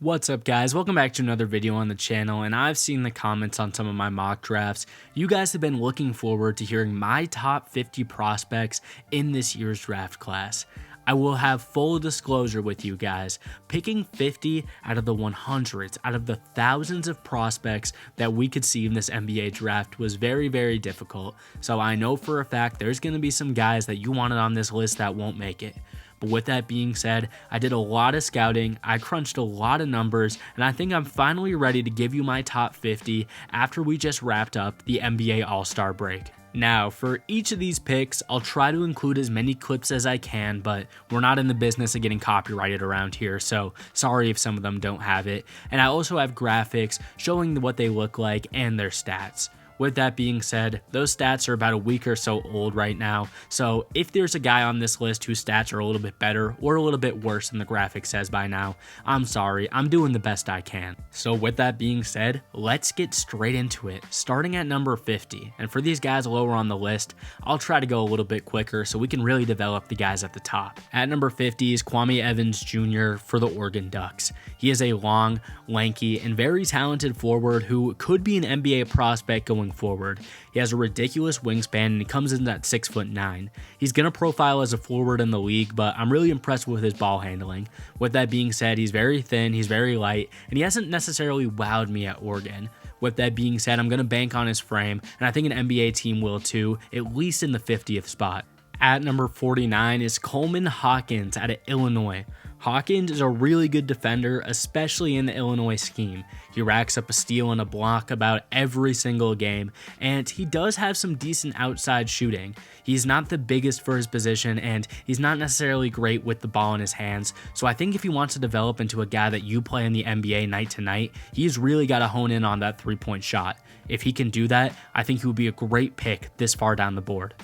What's up guys, welcome back to another video on the channel, and I've seen the comments on some of my mock drafts. You guys have been looking forward to hearing my top 50 prospects in this year's draft class. I will have full disclosure with you guys. Picking 50 out of the 100s, out of the thousands of prospects that we could see in this NBA draft was very difficult. So I know for a fact there's going to be some guys that you wanted on this list that won't make it. But with that being said, I did a lot of scouting, I crunched a lot of numbers, and I think I'm finally ready to give you my top 50 after we just wrapped up the NBA All-Star break. Now, for each of these picks, I'll try to include as many clips as I can, but we're not in the business of getting copyrighted around here, so sorry if some of them don't have it. And I also have graphics showing what they look like and their stats. With that being said, those stats are about a week or so old right now, so if there's a guy on this list whose stats are a little bit better or a little bit worse than the graphic says by now, I'm sorry, I'm doing the best I can. So with that being said, let's get straight into it, starting at number 50. And for these guys lower on the list, I'll try to go a little bit quicker so we can really develop the guys at the top. At number 50 is Kwami Evans Jr. for the Oregon Ducks. He is a long, lanky, and very talented forward who could be an NBA prospect going forward. He has a ridiculous wingspan and he comes in at 6'9". He's going to profile as a forward in the league, but I'm really impressed with his ball handling. With that being said, he's very thin, he's very light, and he hasn't necessarily wowed me at Oregon. With that being said, I'm going to bank on his frame, and I think an NBA team will too, at least in the 50th spot. At number 49 is Coleman Hawkins out of Illinois. Hawkins is a really good defender, especially in the Illinois scheme. He racks up a steal and a block about every single game, and he does have some decent outside shooting. He's not the biggest for his position, and he's not necessarily great with the ball in his hands, so I think if he wants to develop into a guy that you play in the NBA night to night, he's really got to hone in on that three-point shot. If he can do that, I think he would be a great pick this far down the board.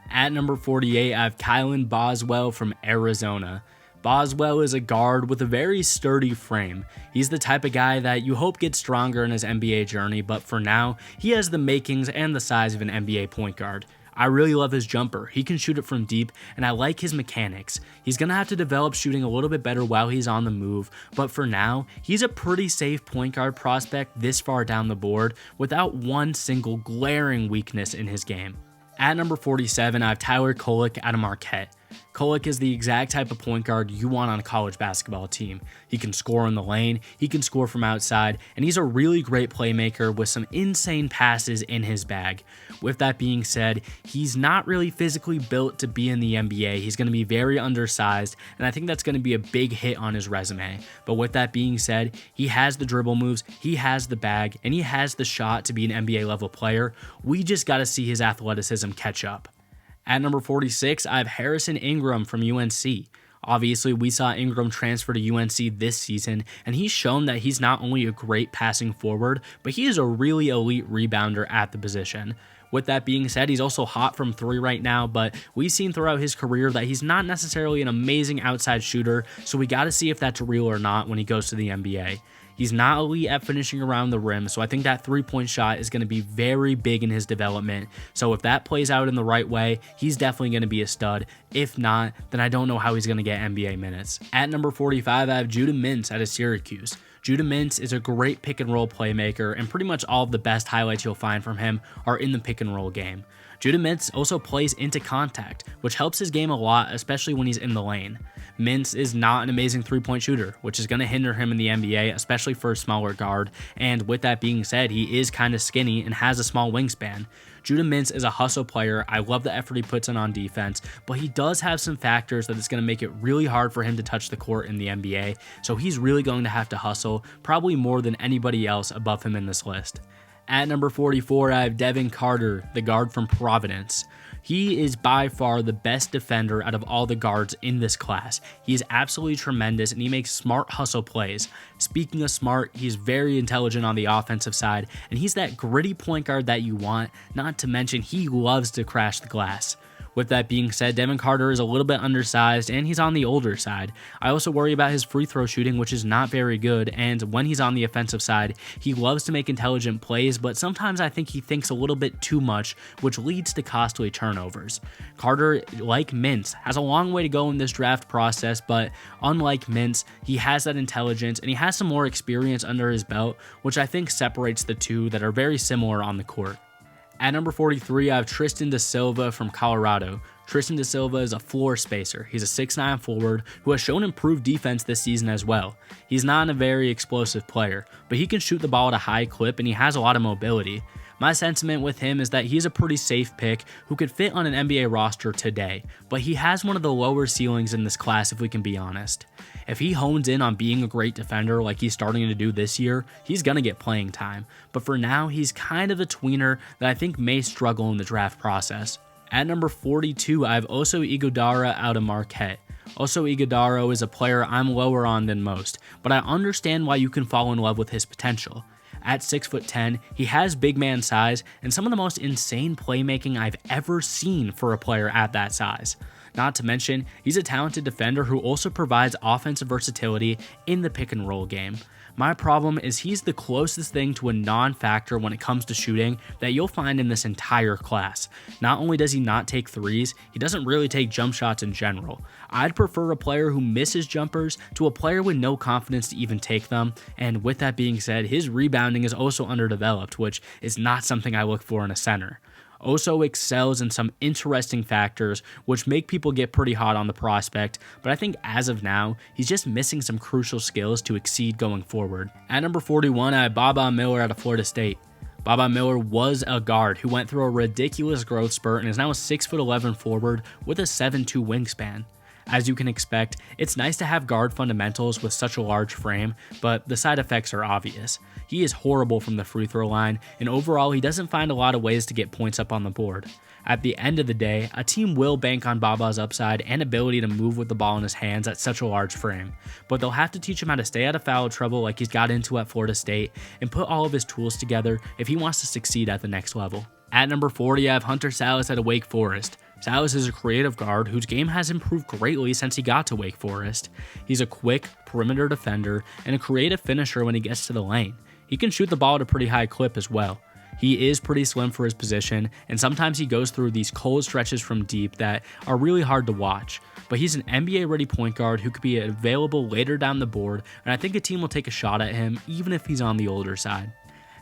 At number 48, I have Boswell from Arizona. Boswell is a guard with a very sturdy frame. He's the type of guy that you hope gets stronger in his NBA journey, but for now, he has the makings and the size of an NBA point guard. I really love his jumper. He can shoot it from deep, and I like his mechanics. He's going to have to develop shooting a little bit better while he's on the move, but for now, he's a pretty safe point guard prospect this far down the board without one single glaring weakness in his game. At number 47, I have Tyler Kolek out of Marquette. Kolek is the exact type of point guard you want on a college basketball team. He can score in the lane, he can score from outside, and he's a really great playmaker with some insane passes in his bag. With that being said, he's not really physically built to be in the NBA. He's going to be very undersized, and I think that's going to be a big hit on his resume. But with that being said, he has the dribble moves, he has the bag, and he has the shot to be an NBA level player. We just got to see his athleticism catch up. At number 46, I have Harrison Ingram from UNC. Obviously, we saw Ingram transfer to UNC this season, and he's shown that he's not only a great passing forward, but he is a really elite rebounder at the position. With that being said, he's also hot from three right now, but we've seen throughout his career that he's not necessarily an amazing outside shooter, so we got to see if that's real or not when he goes to the NBA. He's not elite at finishing around the rim, so I think that three-point shot is going to be very big in his development. So if that plays out in the right way, he's definitely going to be a stud. If not, then I don't know how he's going to get NBA minutes. At number 45, I have Judah Mintz out of Syracuse. Judah Mintz is a great pick-and-roll playmaker, and pretty much all of the best highlights you'll find from him are in the pick-and-roll game. Judah Mintz also plays into contact, which helps his game a lot, especially when he's in the lane. Mintz is not an amazing three-point shooter, which is going to hinder him in the NBA, especially for a smaller guard, and with that being said, he is kind of skinny and has a small wingspan. Judah Mintz is a hustle player. I love the effort he puts in on defense, but he does have some factors that is going to make it really hard for him to touch the court in the NBA, so he's really going to have to hustle, probably more than anybody else above him in this list. At number 44, I have Devin Carter, the guard from Providence. He is by far the best defender out of all the guards in this class. He is absolutely tremendous and he makes smart hustle plays. Speaking of smart, he's very intelligent on the offensive side, and he's that gritty point guard that you want, not to mention he loves to crash the glass. With that being said, Devin Carter is a little bit undersized and he's on the older side. I also worry about his free throw shooting, which is not very good, and when he's on the offensive side, he loves to make intelligent plays, but sometimes I think he thinks a little bit too much, which leads to costly turnovers. Carter, like Mintz, has a long way to go in this draft process, but unlike Mintz, he has that intelligence and he has some more experience under his belt, which I think separates the two that are very similar on the court. At number 43, I have Tristan da Silva from Colorado. Tristan da Silva is a floor spacer. He's a 6'9" forward who has shown improved defense this season as well. He's not a very explosive player, but he can shoot the ball at a high clip and he has a lot of mobility. My sentiment with him is that he's a pretty safe pick who could fit on an NBA roster today, but he has one of the lower ceilings in this class if we can be honest. If he hones in on being a great defender like he's starting to do this year, he's going to get playing time, but for now he's kind of a tweener that I think may struggle in the draft process. At number 42, I have Oso Udoh out of Marquette. Oso Udoh is a player I'm lower on than most, but I understand why you can fall in love with his potential. At 6'10", he has big man size and some of the most insane playmaking I've ever seen for a player at that size. Not to mention, he's a talented defender who also provides offensive versatility in the pick and roll game. My problem is he's the closest thing to a non-factor when it comes to shooting that you'll find in this entire class. Not only does he not take threes, he doesn't really take jump shots in general. I'd prefer a player who misses jumpers to a player with no confidence to even take them, and with that being said, his rebounding is also underdeveloped, which is not something I look for in a center. Oso excels in some interesting factors which make people get pretty hot on the prospect, but I think as of now, he's just missing some crucial skills to exceed going forward. At number 41, I have Baba Miller out of Florida State. Baba Miller was a guard who went through a ridiculous growth spurt and is now a 6'11" forward with a 7'2" wingspan. As you can expect, it's nice to have guard fundamentals with such a large frame, but the side effects are obvious. He is horrible from the free throw line, and overall he doesn't find a lot of ways to get points up on the board. At the end of the day, a team will bank on Baba's upside and ability to move with the ball in his hands at such a large frame, but they'll have to teach him how to stay out of foul trouble like he's got into at Florida State and put all of his tools together if he wants to succeed at the next level. At number 40, I have Hunter Salis out of Wake Forest. Salis is a creative guard whose game has improved greatly since he got to Wake Forest. He's a quick perimeter defender and a creative finisher when he gets to the lane. He can shoot the ball at a pretty high clip as well. He is pretty slim for his position, and sometimes he goes through these cold stretches from deep that are really hard to watch. But he's an NBA-ready point guard who could be available later down the board, and I think a team will take a shot at him even if he's on the older side.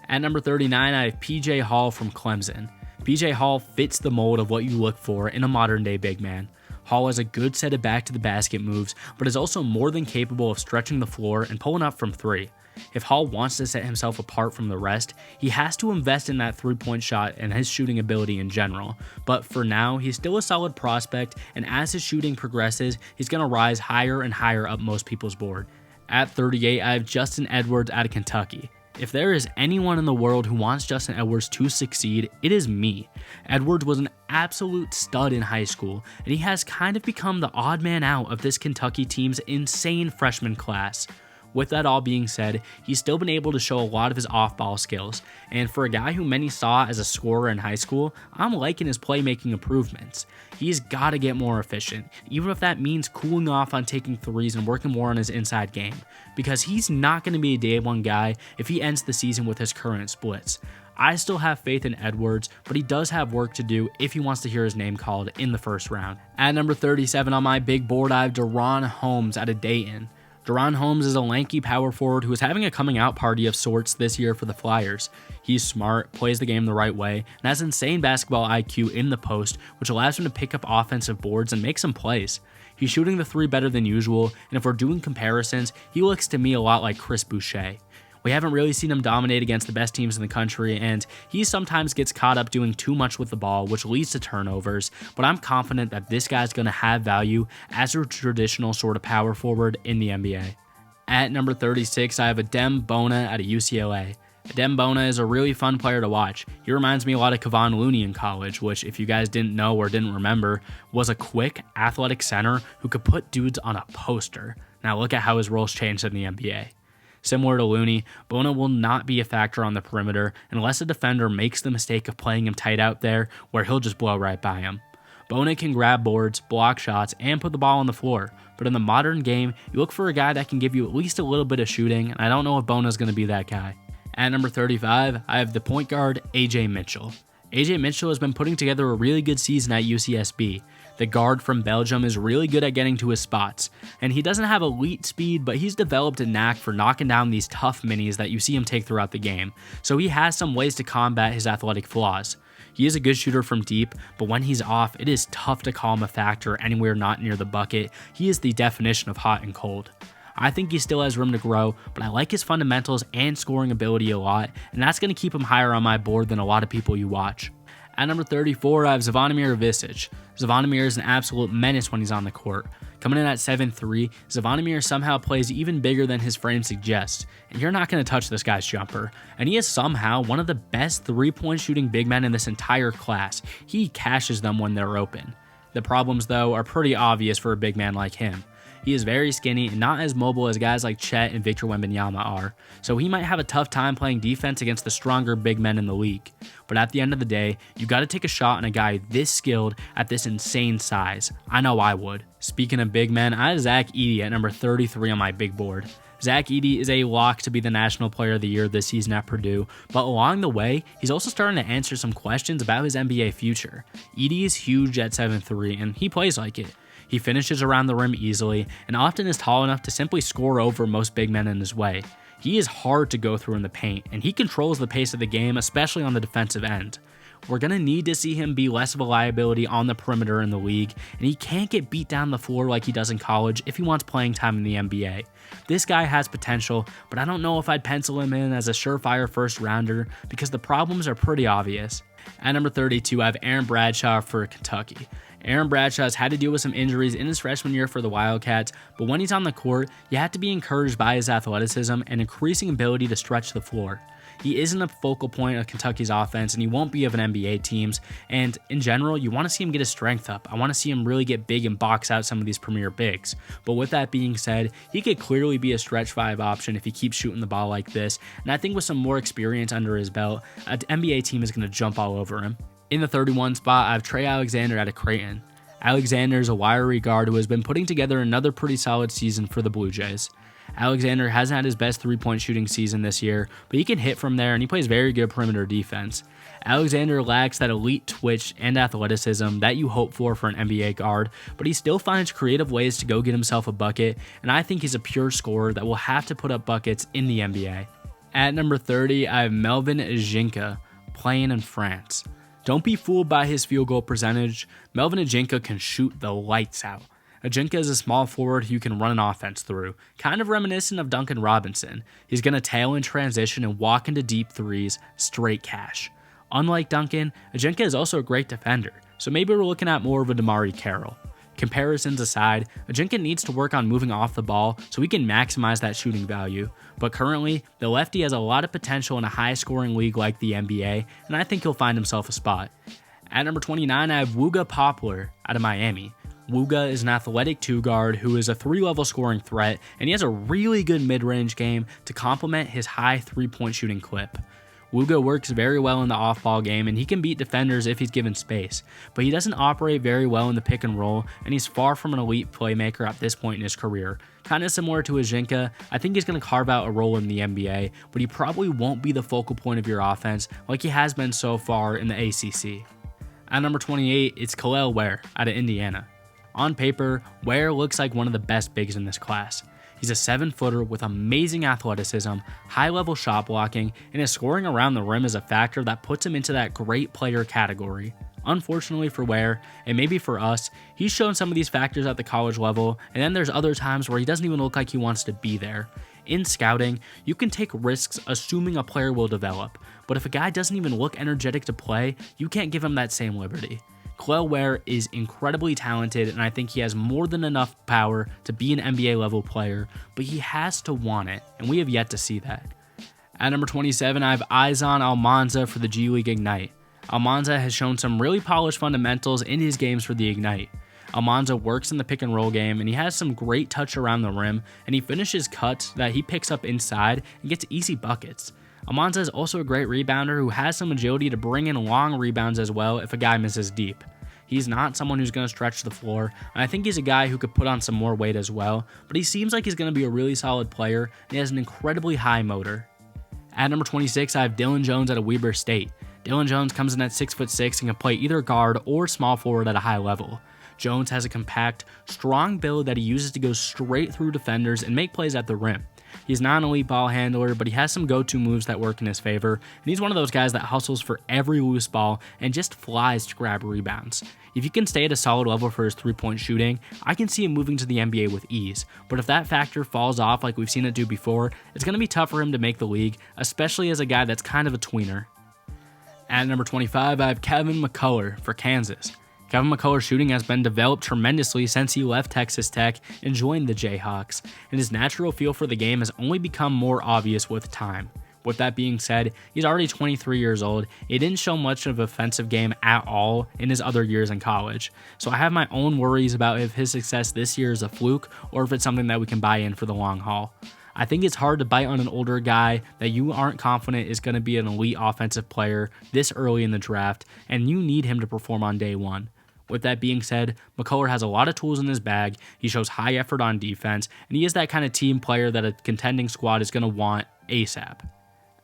At number 39, I have PJ Hall from Clemson. PJ Hall fits the mold of what you look for in a modern-day big man. Hall has a good set of back-to-the-basket moves, but is also more than capable of stretching the floor and pulling up from three. If Hall wants to set himself apart from the rest, he has to invest in that three-point shot and his shooting ability in general. But for now, he's still a solid prospect, and as his shooting progresses, he's going to rise higher and higher up most people's board. At 38, I have Justin Edwards out of Kentucky. If there is anyone in the world who wants Justin Edwards to succeed, it is me. Edwards was an absolute stud in high school, and he has kind of become the odd man out of this Kentucky team's insane freshman class. With that all being said, he's still been able to show a lot of his off-ball skills, and for a guy who many saw as a scorer in high school, I'm liking his playmaking improvements. He's got to get more efficient, even if that means cooling off on taking threes and working more on his inside game, because he's not going to be a day one guy if he ends the season with his current splits. I still have faith in Edwards, but he does have work to do if he wants to hear his name called in the first round. At number 37 on my big board, I have Donon Holmes out of Dayton. Donon Holmes is a lanky power forward who is having a coming out party of sorts this year for the Flyers. He's smart, plays the game the right way, and has insane basketball IQ in the post, which allows him to pick up offensive boards and make some plays. He's shooting the three better than usual, and if we're doing comparisons, he looks to me a lot like Chris Boucher. We haven't really seen him dominate against the best teams in the country, and he sometimes gets caught up doing too much with the ball, which leads to turnovers, but I'm confident that this guy's going to have value as a traditional sort of power forward in the NBA. At number 36, I have a Dem Bona out of UCLA. Dem Bona is a really fun player to watch. He reminds me a lot of Kevon Looney in college, which, if you guys didn't know or didn't remember, was a quick, athletic center who could put dudes on a poster. Now look at how his role's changed in the NBA. Similar to Looney, Bona will not be a factor on the perimeter unless a defender makes the mistake of playing him tight out there, where he'll just blow right by him. Bona can grab boards, block shots, and put the ball on the floor, but in the modern game, you look for a guy that can give you at least a little bit of shooting, and I don't know if Bona's going to be that guy. At number 35, I have the point guard, AJ Mitchell. AJ Mitchell has been putting together a really good season at UCSB. The guard from Belgium is really good at getting to his spots, and he doesn't have elite speed, but he's developed a knack for knocking down these tough minis that you see him take throughout the game, so he has some ways to combat his athletic flaws. He is a good shooter from deep, but when he's off, it is tough to call him a factor anywhere not near the bucket. He is the definition of hot and cold. I think he still has room to grow, but I like his fundamentals and scoring ability a lot, and that's going to keep him higher on my board than a lot of people you watch. At number 34, I have Zvonimir Visage. Zvonimir is an absolute menace when he's on the court. Coming in at 7'3", Zvonimir somehow plays even bigger than his frame suggests, and you're not going to touch this guy's jumper. And he is somehow one of the best three-point shooting big men in this entire class. He cashes them when they're open. The problems, though, are pretty obvious for a big man like him. He is very skinny and not as mobile as guys like Chet and Victor Wembanyama are, so he might have a tough time playing defense against the stronger big men in the league. But at the end of the day, you got to take a shot on a guy this skilled at this insane size. I know I would. Speaking of big men, I have Zach Edey at number 33 on my big board. Zach Edey is a lock to be the National Player of the Year this season at Purdue, but along the way, he's also starting to answer some questions about his NBA future. Edey is huge at 7'3", and he plays like it. He finishes around the rim easily, and often is tall enough to simply score over most big men in his way. He is hard to go through in the paint, and he controls the pace of the game, especially on the defensive end. We're going to need to see him be less of a liability on the perimeter in the league, and he can't get beat down the floor like he does in college if he wants playing time in the NBA. This guy has potential, but I don't know if I'd pencil him in as a surefire first rounder because the problems are pretty obvious. At number 32, I have Aaron Bradshaw for Kentucky. Aaron Bradshaw has had to deal with some injuries in his freshman year for the Wildcats, but when he's on the court, you have to be encouraged by his athleticism and increasing ability to stretch the floor. He isn't a focal point of Kentucky's offense, and he won't be of an NBA team's, and in general, you want to see him get his strength up. I want to see him really get big and box out some of these premier bigs. But with that being said, he could clearly be a stretch 5 option if he keeps shooting the ball like this, and I think with some more experience under his belt, an NBA team is going to jump all over him. In the 31 spot, I have Trey Alexander out of Creighton. Alexander is a wiry guard who has been putting together another pretty solid season for the Blue Jays. Alexander hasn't had his best three-point shooting season this year, but he can hit from there and he plays very good perimeter defense. Alexander lacks that elite twitch and athleticism that you hope for an NBA guard, but he still finds creative ways to go get himself a bucket, and I think he's a pure scorer that will have to put up buckets in the NBA. At number 30, I have Melvin Jena, playing in France. Don't be fooled by his field goal percentage. Melvin Jena can shoot the lights out. Jena is a small forward who you can run an offense through, kind of reminiscent of Duncan Robinson. He's going to tail in transition and walk into deep threes, straight cash. Unlike Duncan, Jena is also a great defender, so maybe we're looking at more of a DeMarre Carroll. Comparisons aside, Jena needs to work on moving off the ball so he can maximize that shooting value, but currently, the lefty has a lot of potential in a high-scoring league like the NBA, and I think he'll find himself a spot. At number 29, I have Woog Popper out of Miami. Woog is an athletic 2-guard who is a 3-level scoring threat, and he has a really good mid-range game to complement his high 3-point shooting clip. Woog works very well in the off-ball game, and he can beat defenders if he's given space, but he doesn't operate very well in the pick and roll, and he's far from an elite playmaker at this point in his career. Kind of similar to Jena, I think he's going to carve out a role in the NBA, but he probably won't be the focal point of your offense like he has been so far in the ACC. At number 28, it's Kel'el Ware out of Indiana. On paper, Ware looks like one of the best bigs in this class. He's a 7-footer with amazing athleticism, high-level shot blocking, and his scoring around the rim is a factor that puts him into that great player category. Unfortunately for Ware, and maybe for us, he's shown some of these factors at the college level, and then there's other times where he doesn't even look like he wants to be there. In scouting, you can take risks assuming a player will develop, but if a guy doesn't even look energetic to play, you can't give him that same liberty. Kel'el Ware is incredibly talented, and I think he has more than enough power to be an NBA level player, but he has to want it, and we have yet to see that. At number 27, I have Izan Almanza for the G League Ignite. Almanza has shown some really polished fundamentals in his games for the Ignite. Almanza works in the pick and roll game, and he has some great touch around the rim, and he finishes cuts that he picks up inside and gets easy buckets. Almanza is also a great rebounder who has some agility to bring in long rebounds as well if a guy misses deep. He's not someone who's going to stretch the floor, and I think he's a guy who could put on some more weight as well, but he seems like he's going to be a really solid player, and he has an incredibly high motor. At number 26, I have Dillon Jones out of Weber State. Dillon Jones comes in at 6'6" and can play either guard or small forward at a high level. Jones has a compact, strong build that he uses to go straight through defenders and make plays at the rim. He's not an elite ball handler, but he has some go-to moves that work in his favor, and he's one of those guys that hustles for every loose ball and just flies to grab rebounds. If he can stay at a solid level for his three-point shooting, I can see him moving to the NBA with ease, but if that factor falls off like we've seen it do before, it's going to be tough for him to make the league, especially as a guy that's kind of a tweener. At number 25, I have Kevin McCullar for Kansas. Kevin McCullar's shooting has been developed tremendously since he left Texas Tech and joined the Jayhawks, and his natural feel for the game has only become more obvious with time. With that being said, he's already 23 years old. He didn't show much of an offensive game at all in his other years in college, so I have my own worries about if his success this year is a fluke or if it's something that we can buy in for the long haul. I think it's hard to bite on an older guy that you aren't confident is going to be an elite offensive player this early in the draft, and you need him to perform on day one. With that being said, McCullar has a lot of tools in his bag, he shows high effort on defense, and he is that kind of team player that a contending squad is going to want ASAP.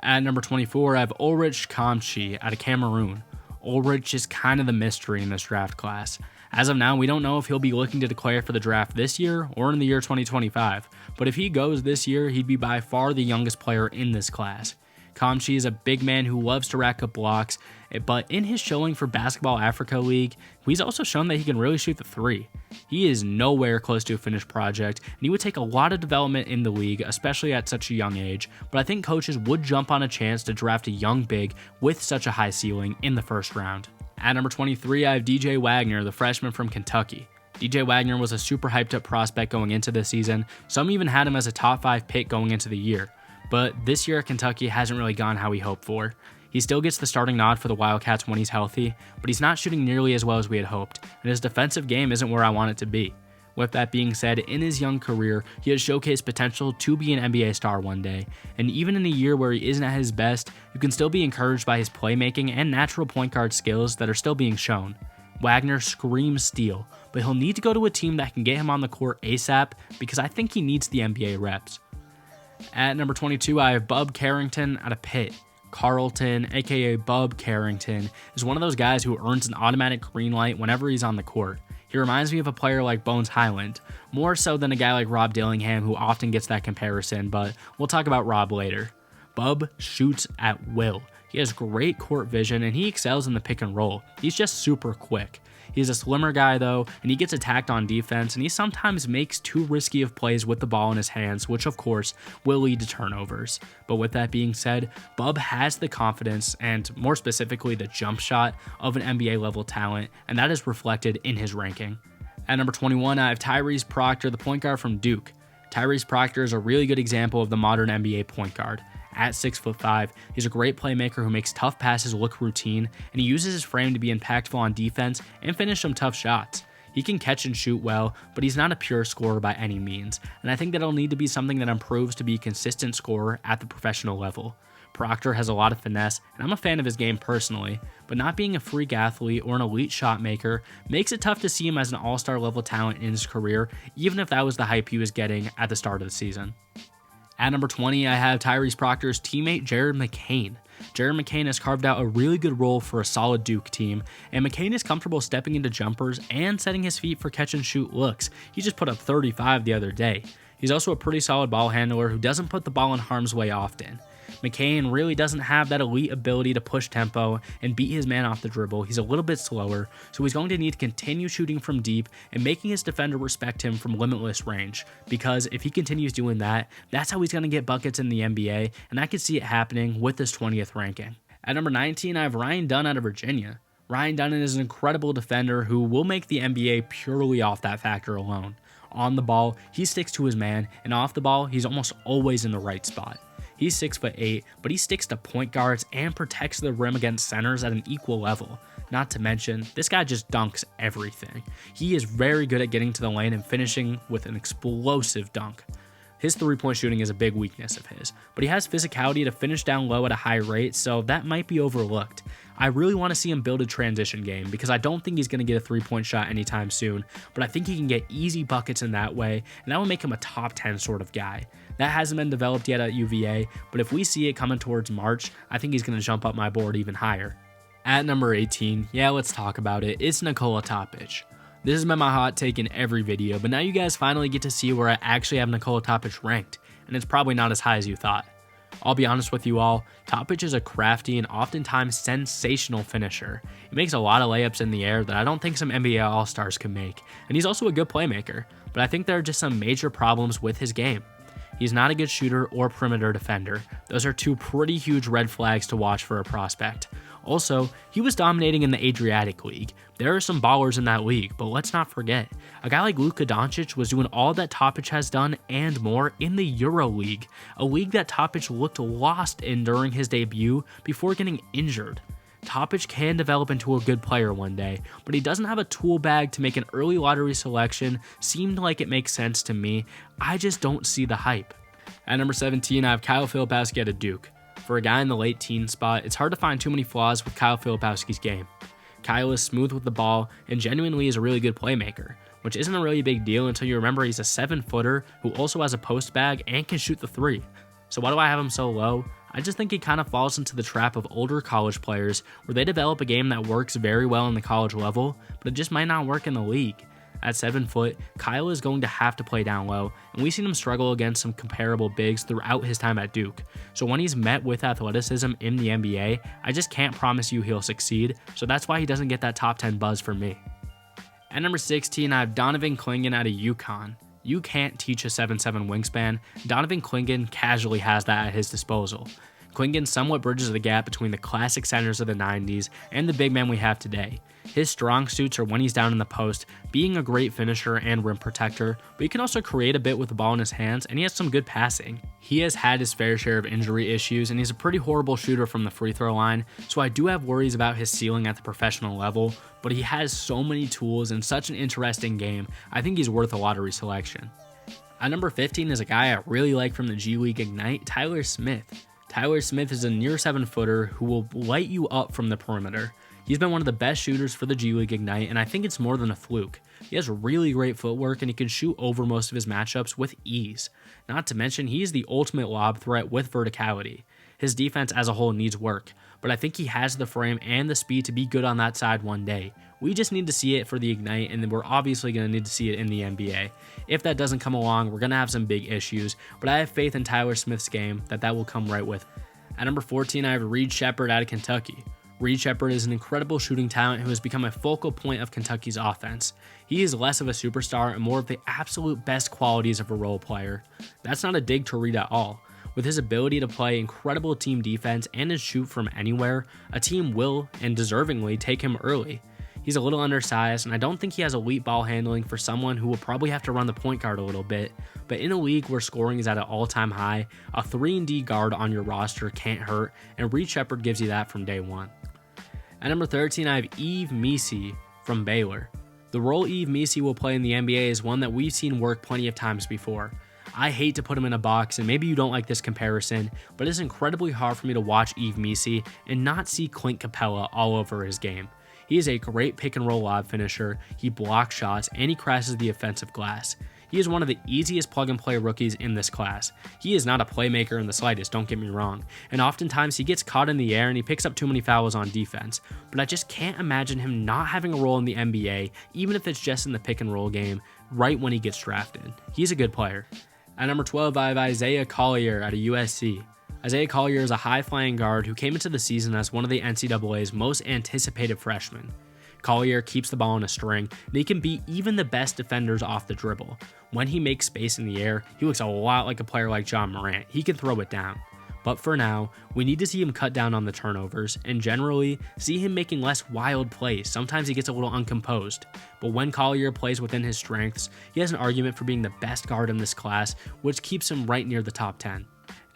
At number 24, I have Ory Kamchi out of Cameroon. Ulrich is kind of the mystery in this draft class. As of now, we don't know if he'll be looking to declare for the draft this year or in the year 2025, but if he goes this year, he'd be by far the youngest player in this class. Kamchi is a big man who loves to rack up blocks, but in his showing for Basketball Africa League, he's also shown that he can really shoot the three. He is nowhere close to a finished project, and he would take a lot of development in the league, especially at such a young age, but I think coaches would jump on a chance to draft a young big with such a high ceiling in the first round. At number 23, I have DJ Wagner, the freshman from Kentucky. DJ Wagner was a super hyped up prospect going into this season, some even had him as a top 5 pick going into the year. But this year at Kentucky hasn't really gone how we hoped for. He still gets the starting nod for the Wildcats when he's healthy, but he's not shooting nearly as well as we had hoped, and his defensive game isn't where I want it to be. With that being said, in his young career, he has showcased potential to be an NBA star one day, and even in a year where he isn't at his best, you can still be encouraged by his playmaking and natural point guard skills that are still being shown. Wagner screams steal, but he'll need to go to a team that can get him on the court ASAP because I think he needs the NBA reps. At number 22, I have Bub Carrington out of Pitt. Carlton, aka Bub Carrington, is one of those guys who earns an automatic green light whenever he's on the court. He reminds me of a player like Bones Hyland, more so than a guy like Rob Dillingham who often gets that comparison, but we'll talk about Rob later. Bub shoots at will. He has great court vision and he excels in the pick and roll. He's just super quick. He's a slimmer guy though, and he gets attacked on defense, and he sometimes makes too risky of plays with the ball in his hands, which of course will lead to turnovers. But with that being said, Bub has the confidence and more specifically the jump shot of an NBA level talent, and that is reflected in his ranking. At number 21, I have Tyrese Proctor, the point guard from Duke. Tyrese Proctor is a really good example of the modern NBA point guard. At 6'5", he's a great playmaker who makes tough passes look routine, and he uses his frame to be impactful on defense and finish some tough shots. He can catch and shoot well, but he's not a pure scorer by any means, and I think that'll need to be something that improves to be a consistent scorer at the professional level. Proctor has a lot of finesse, and I'm a fan of his game personally, but not being a freak athlete or an elite shot maker makes it tough to see him as an all-star level talent in his career, even if that was the hype he was getting at the start of the season. At number 20, I have Tyrese Proctor's teammate Jared McCain. Jared McCain has carved out a really good role for a solid Duke team, and McCain is comfortable stepping into jumpers and setting his feet for catch and shoot looks. He just put up 35 the other day. He's also a pretty solid ball handler who doesn't put the ball in harm's way often. McCain really doesn't have that elite ability to push tempo and beat his man off the dribble. He's a little bit slower, so he's going to need to continue shooting from deep and making his defender respect him from limitless range, because if he continues doing that, that's how he's going to get buckets in the NBA, and I could see it happening with this 20th ranking. At number 19, I have Ryan Dunn out of Virginia. Ryan Dunn is an incredible defender who will make the NBA purely off that factor alone. On the ball, he sticks to his man, and off the ball, he's almost always in the right spot. He's 6'8", but he sticks to point guards and protects the rim against centers at an equal level. Not to mention, this guy just dunks everything. He is very good at getting to the lane and finishing with an explosive dunk. His three-point shooting is a big weakness of his, but he has physicality to finish down low at a high rate, so that might be overlooked. I really want to see him build a transition game because I don't think he's going to get a 3-point shot anytime soon, but I think he can get easy buckets in that way, and that will make him a top 10 sort of guy. That hasn't been developed yet at UVA, but if we see it coming towards March, I think he's going to jump up my board even higher. At number 18, yeah, let's talk about it. It's Nikola Topic. This has been my hot take in every video, but now you guys finally get to see where I actually have Nikola Topic ranked, and it's probably not as high as you thought. I'll be honest with you all, Topic is a crafty and oftentimes sensational finisher. He makes a lot of layups in the air that I don't think some NBA All-Stars can make, and he's also a good playmaker, but I think there are just some major problems with his game. He's not a good shooter or perimeter defender. Those are two pretty huge red flags to watch for a prospect. Also, he was dominating in the Adriatic League. There are some ballers in that league, but let's not forget, a guy like Luka Doncic was doing all that Topic has done and more in the Euro League, a league that Topic looked lost in during his debut before getting injured. Topic can develop into a good player one day, but he doesn't have a tool bag to make an early lottery selection seem like it makes sense to me. I just don't see the hype. At number 17, I have Kyle Filipowski out of Duke. For a guy in the late teen spot, it's hard to find too many flaws with Kyle Filipowski's game. Kyle is smooth with the ball and genuinely is a really good playmaker, which isn't a really big deal until you remember he's a 7-footer who also has a post bag and can shoot the 3. So why do I have him so low? I just think he kind of falls into the trap of older college players where they develop a game that works very well in the college level, but it just might not work in the league. At 7 foot, Kyle is going to have to play down low, and we've seen him struggle against some comparable bigs throughout his time at Duke. So when he's met with athleticism in the NBA, I just can't promise you he'll succeed, so that's why he doesn't get that top 10 buzz for me. At number 16, I have Donovan Clingan out of UConn. You can't teach a 7'7" wingspan. Donovan Clingan casually has that at his disposal. Clingan somewhat bridges the gap between the classic centers of the 90s and the big men we have today. His strong suits are when he's down in the post, being a great finisher and rim protector, but he can also create a bit with the ball in his hands, and he has some good passing. He has had his fair share of injury issues, and he's a pretty horrible shooter from the free throw line, so I do have worries about his ceiling at the professional level, but he has so many tools and such an interesting game, I think he's worth a lottery selection. At number 15 is a guy I really like from the G League Ignite, Tyler Smith. Tyler Smith is a near 7-footer who will light you up from the perimeter. He's been one of the best shooters for the G League Ignite, and I think it's more than a fluke. He has really great footwork, and he can shoot over most of his matchups with ease. Not to mention, he's the ultimate lob threat with verticality. His defense as a whole needs work, but I think he has the frame and the speed to be good on that side one day. We just need to see it for the Ignite, and then we're obviously going to need to see it in the NBA. If that doesn't come along, we're going to have some big issues, but I have faith in Tyler Smith's game that will come right with. At number 14, I have Reed Shepard out of Kentucky. Reed Shepard is an incredible shooting talent who has become a focal point of Kentucky's offense. He is less of a superstar and more of the absolute best qualities of a role player. That's not a dig to Reed at all. With his ability to play incredible team defense and to shoot from anywhere, a team will, and deservingly, take him early. He's a little undersized, and I don't think he has elite ball handling for someone who will probably have to run the point guard a little bit, but in a league where scoring is at an all-time high, a 3-and-D guard on your roster can't hurt, and Reed Shepard gives you that from day one. At number 13, I have Yves Missi from Baylor. The role Yves Missi will play in the NBA is one that we've seen work plenty of times before. I hate to put him in a box, and maybe you don't like this comparison, but it's incredibly hard for me to watch Yves Missi and not see Clint Capella all over his game. He is a great pick-and-roll lob finisher, he blocks shots, and he crashes the offensive glass. He is one of the easiest plug-and-play rookies in this class. He is not a playmaker in the slightest, don't get me wrong, and oftentimes he gets caught in the air and he picks up too many fouls on defense, but I just can't imagine him not having a role in the NBA, even if it's just in the pick-and-roll game, right when he gets drafted. He's a good player. At number 12, I have Isaiah Collier out of USC. Isaiah Collier is a high-flying guard who came into the season as one of the NCAA's most anticipated freshmen. Collier keeps the ball in a string, and he can beat even the best defenders off the dribble. When he makes space in the air, he looks a lot like a player like John Morant. He can throw it down. But for now, we need to see him cut down on the turnovers, and generally, see him making less wild plays. Sometimes he gets a little uncomposed. But when Collier plays within his strengths, he has an argument for being the best guard in this class, which keeps him right near the top 10.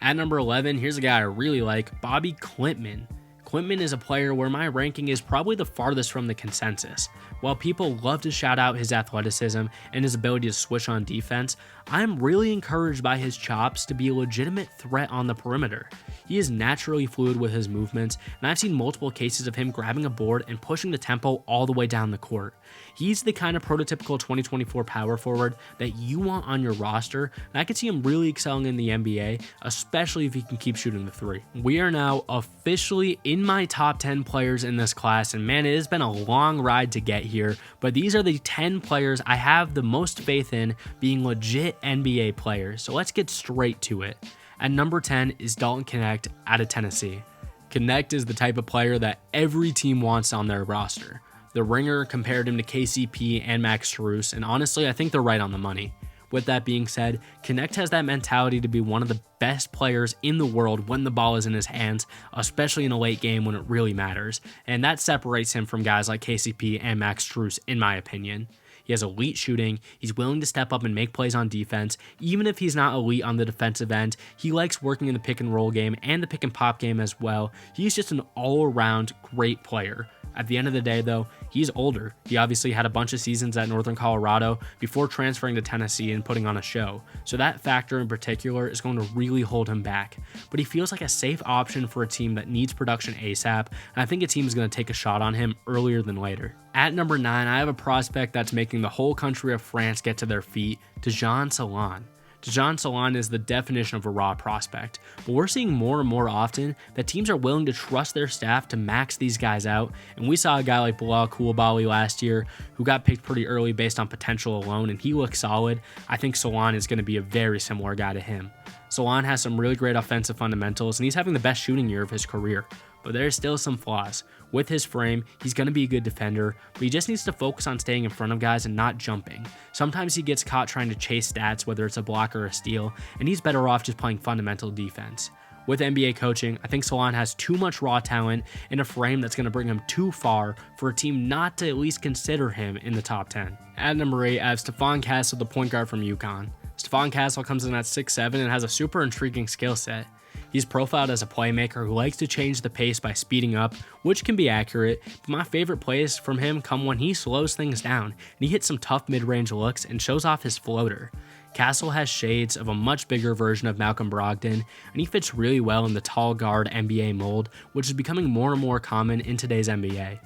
At number 11, here's a guy I really like, Bobby Klintman. Klintman is a player where my ranking is probably the farthest from the consensus. While people love to shout out his athleticism and his ability to switch on defense, I'm really encouraged by his chops to be a legitimate threat on the perimeter. He is naturally fluid with his movements, and I've seen multiple cases of him grabbing a board and pushing the tempo all the way down the court. He's the kind of prototypical 2024 power forward that you want on your roster, and I could see him really excelling in the NBA, especially if he can keep shooting the three. We are now officially in my top 10 players in this class, and man, it has been a long ride to get here, but these are the 10 players I have the most faith in being legit NBA players, so let's get straight to it. At number 10 is Donovan Connect out of Tennessee. Connect is the type of player that every team wants on their roster. The Ringer compared him to KCP and Max Strus, and honestly, I think they're right on the money. With that being said, Connect has that mentality to be one of the best players in the world when the ball is in his hands, especially in a late game when it really matters, and that separates him from guys like KCP and Max Strus, in my opinion. He has elite shooting, he's willing to step up and make plays on defense, even if he's not elite on the defensive end. He likes working in the pick and roll game and the pick and pop game as well. He's just an all-around great player. At the end of the day, though, he's older. He obviously had a bunch of seasons at Northern Colorado before transferring to Tennessee and putting on a show, so that factor in particular is going to really hold him back. But he feels like a safe option for a team that needs production ASAP, and I think a team is going to take a shot on him earlier than later. At number 9, I have a prospect that's making the whole country of France get to their feet, Dejon Salon. Dejon Salon is the definition of a raw prospect, but we're seeing more and more often that teams are willing to trust their staff to max these guys out, and we saw a guy like Bilal Coulibaly last year who got picked pretty early based on potential alone, and he looks solid. I think Salon is going to be a very similar guy to him. Salon has some really great offensive fundamentals, and he's having the best shooting year of his career, but there's still some flaws. With his frame, he's going to be a good defender, but he just needs to focus on staying in front of guys and not jumping. Sometimes he gets caught trying to chase stats, whether it's a block or a steal, and he's better off just playing fundamental defense. With NBA coaching, I think Salon has too much raw talent and a frame that's going to bring him too far for a team not to at least consider him in the top 10. At number 8, I have Stefan Castle, the point guard from UConn. Stefan Castle comes in at 6'7" and has a super intriguing skill set. He's profiled as a playmaker who likes to change the pace by speeding up, which can be accurate, but my favorite plays from him come when he slows things down and he hits some tough mid-range looks and shows off his floater. Castle has shades of a much bigger version of Malcolm Brogdon, and he fits really well in the tall guard NBA mold, which is becoming more and more common in today's NBA.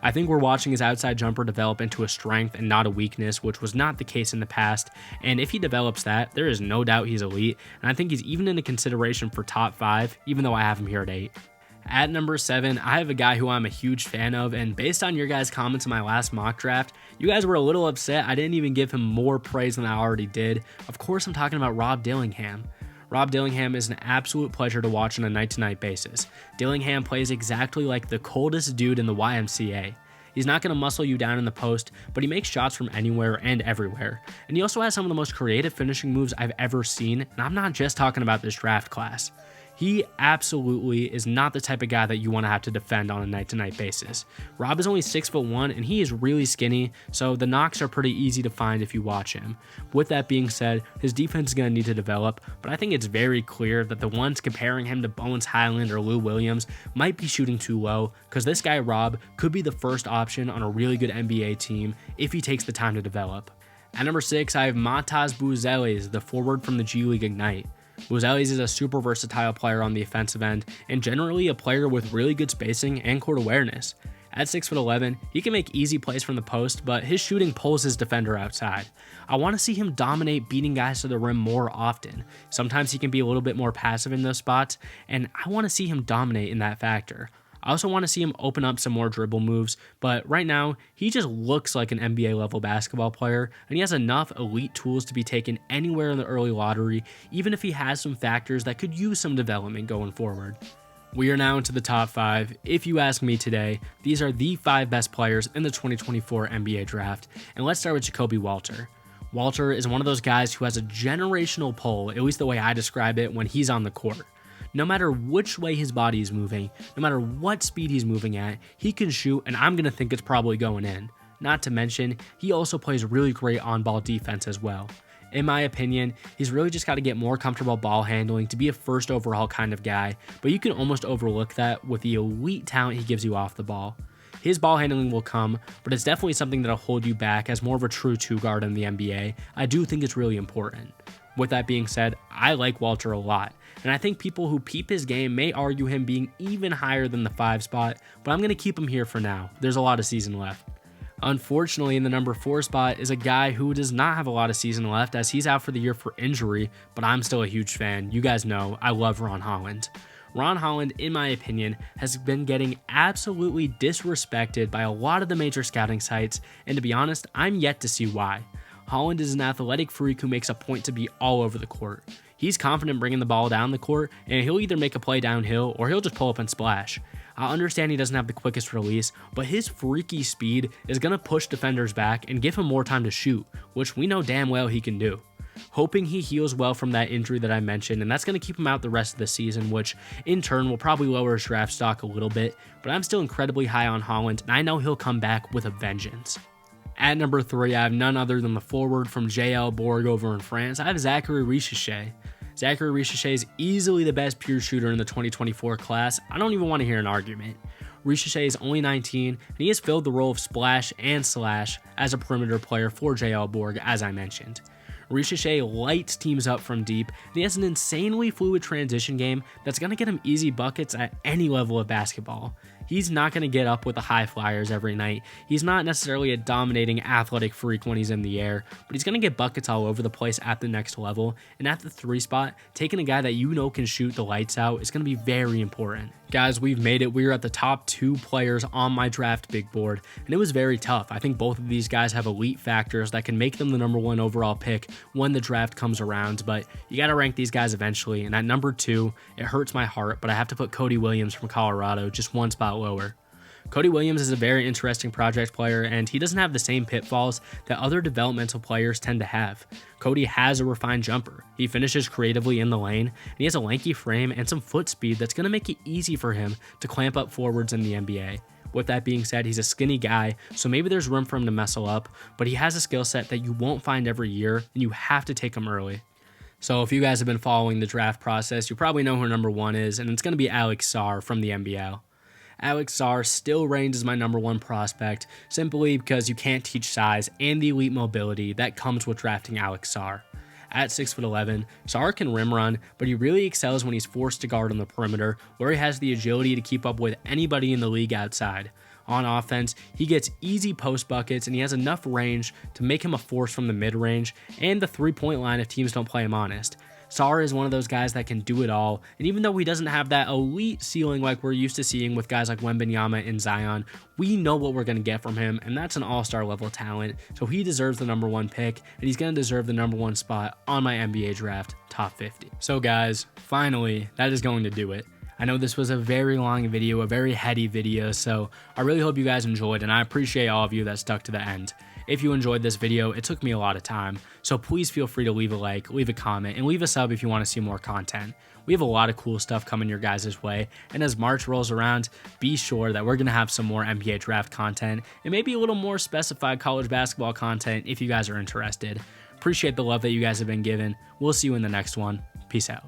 I think we're watching his outside jumper develop into a strength and not a weakness, which was not the case in the past, and if he develops that, there is no doubt he's elite, and I think he's even in a consideration for top 5, even though I have him here at 8. At number 7, I have a guy who I'm a huge fan of, and based on your guys' comments in my last mock draft, you guys were a little upset I didn't even give him more praise than I already did. Of course, I'm talking about Rob Dillingham. Rob Dillingham is an absolute pleasure to watch on a night-to-night basis. Dillingham plays exactly like the coldest dude in the YMCA. He's not going to muscle you down in the post, but he makes shots from anywhere and everywhere. And he also has some of the most creative finishing moves I've ever seen, and I'm not just talking about this draft class. He absolutely is not the type of guy that you want to have to defend on a night-to-night basis. Rob is only 6'1", and he is really skinny, so the knocks are pretty easy to find if you watch him. With that being said, his defense is going to need to develop, but I think it's very clear that the ones comparing him to Bones Highland or Lou Williams might be shooting too low, because this guy Rob could be the first option on a really good NBA team if he takes the time to develop. At number 6, I have Matas Buzelis, the forward from the G League Ignite. Buzelis is a super versatile player on the offensive end and generally a player with really good spacing and court awareness. At 6'11", he can make easy plays from the post, but his shooting pulls his defender outside. I want to see him dominate beating guys to the rim more often. Sometimes he can be a little bit more passive in those spots, and I want to see him dominate in that factor. I also want to see him open up some more dribble moves, but right now, he just looks like an NBA level basketball player, and he has enough elite tools to be taken anywhere in the early lottery, even if he has some factors that could use some development going forward. We are now into the top 5. If you ask me today, these are the 5 best players in the 2024 NBA draft, and let's start with Jacoby Walter. Walter is one of those guys who has a generational pull, at least the way I describe it, when he's on the court. No matter which way his body is moving, no matter what speed he's moving at, he can shoot, and I'm going to think it's probably going in. Not to mention, he also plays really great on-ball defense as well. In my opinion, he's really just got to get more comfortable ball handling to be a first overall kind of guy, but you can almost overlook that with the elite talent he gives you off the ball. His ball handling will come, but it's definitely something that'll hold you back as more of a true 2 guard in the NBA. I do think it's really important. With that being said, I like Walter a lot, and I think people who peep his game may argue him being even higher than the 5 spot, but I'm going to keep him here for now. There's a lot of season left. Unfortunately, in the number 4 spot is a guy who does not have a lot of season left as he's out for the year for injury, but I'm still a huge fan. You guys know I love Ron Holland. Ron Holland, in my opinion, has been getting absolutely disrespected by a lot of the major scouting sites, and to be honest, I'm yet to see why. Holland is an athletic freak who makes a point to be all over the court. He's confident bringing the ball down the court, and he'll either make a play downhill or he'll just pull up and splash. I understand he doesn't have the quickest release, but his freaky speed is going to push defenders back and give him more time to shoot, which we know damn well he can do. Hoping he heals well from that injury that I mentioned, and that's going to keep him out the rest of the season, which in turn will probably lower his draft stock a little bit, but I'm still incredibly high on Holland, and I know he'll come back with a vengeance. At number 3, I have none other than the forward from JL Borg over in France. I have Zachary Visage. Zachary Visage is easily the best pure shooter in the 2024 class. I don't even want to hear an argument. Visage is only 19, and he has filled the role of splash and slash as a perimeter player for JL Borg, as I mentioned. Visage lights teams up from deep, and he has an insanely fluid transition game that's going to get him easy buckets at any level of basketball. He's not going to get up with the high flyers every night. He's not necessarily a dominating athletic freak when he's in the air, but he's going to get buckets all over the place at the next level. And at the 3 spot, taking a guy that you know can shoot the lights out is going to be very important. Guys, we've made it. We are at the top 2 players on my draft big board, and it was very tough. I think both of these guys have elite factors that can make them the number 1 overall pick when the draft comes around, but you got to rank these guys eventually. And at number 2, it hurts my heart, but I have to put Cody Williams from Colorado just 1 spot lower. Cody Williams is a very interesting project player, and he doesn't have the same pitfalls that other developmental players tend to have. Cody has a refined jumper. He finishes creatively in the lane, and he has a lanky frame and some foot speed that's going to make it easy for him to clamp up forwards in the NBA. With that being said, he's a skinny guy, so maybe there's room for him to messle up, but he has a skill set that you won't find every year, and you have to take him early. So if you guys have been following the draft process, you probably know who number 1 is, and it's going to be Alex Sarr from the NBL. Alex Sarr still reigns as my number 1 prospect, simply because you can't teach size and the elite mobility that comes with drafting Alex Sarr. At 6'11", Sarr can rim run, but he really excels when he's forced to guard on the perimeter, where he has the agility to keep up with anybody in the league outside. On offense, he gets easy post buckets, and he has enough range to make him a force from the mid-range and the 3-point line if teams don't play him honest. Sarr is one of those guys that can do it all, and even though he doesn't have that elite ceiling like we're used to seeing with guys like Wembanyama and Zion, we know what we're going to get from him, and that's an all-star level talent, so he deserves the number 1 pick, and he's going to deserve the number 1 spot on my NBA draft top 50. So guys, finally, that is going to do it. I know this was a very long video, a very heady video, so I really hope you guys enjoyed, and I appreciate all of you that stuck to the end. If you enjoyed this video, it took me a lot of time, so please feel free to leave a like, leave a comment, and leave a sub if you want to see more content. We have a lot of cool stuff coming your guys' way, and as March rolls around, be sure that we're going to have some more NBA draft content, and maybe a little more specified college basketball content if you guys are interested. Appreciate the love that you guys have been given. We'll see you in the next one. Peace out.